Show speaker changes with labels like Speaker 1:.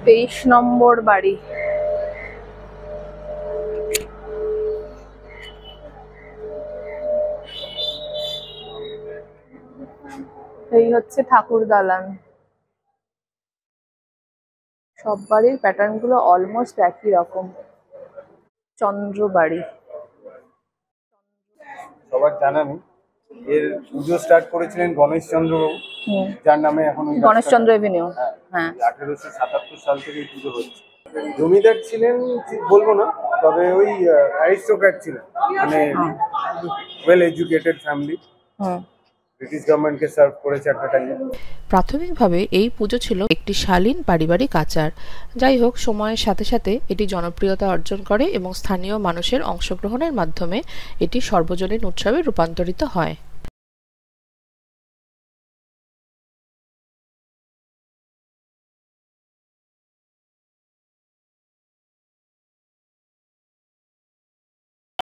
Speaker 1: 23 নম্বর বাড়ি। এই হচ্ছে ঠাকুর দালান। সব বাড়ির প্যাটার্ন গুলো অলমোস্ট একই রকম। চন্দ্র বাড়ি।
Speaker 2: সবার জানা নেই, এর পুজো স্টার্ট করেছিলেন গণেশচন্দ্র বাবু, যার নামে এখন
Speaker 1: গণেশচন্দ্র এভিনিউ। হ্যাঁ,
Speaker 2: 1877 সাল থেকে এই পুজো হচ্ছে। জমিদার ছিলেন বলবো না, তবে ওই অ্যারিস্টোক্র্যাট ছিলেন, মানে ওয়েল এডুকেটেড ফ্যামিলি। ব্রিটিশ গভর্নমেন্টকে সার্ভ করেছে একটা টাইমে।
Speaker 3: প্রাথমিকভাবে এই পুজো ছিল একটি শালীন পারিবারিক আচার। যাই হোক, সময়ের সাথে সাথে এটি জনপ্রিয়তা অর্জন করে এবং স্থানীয় মানুষের অংশগ্রহণের মাধ্যমে এটি সর্বজনীন উৎসবে রূপান্তরিত হয়।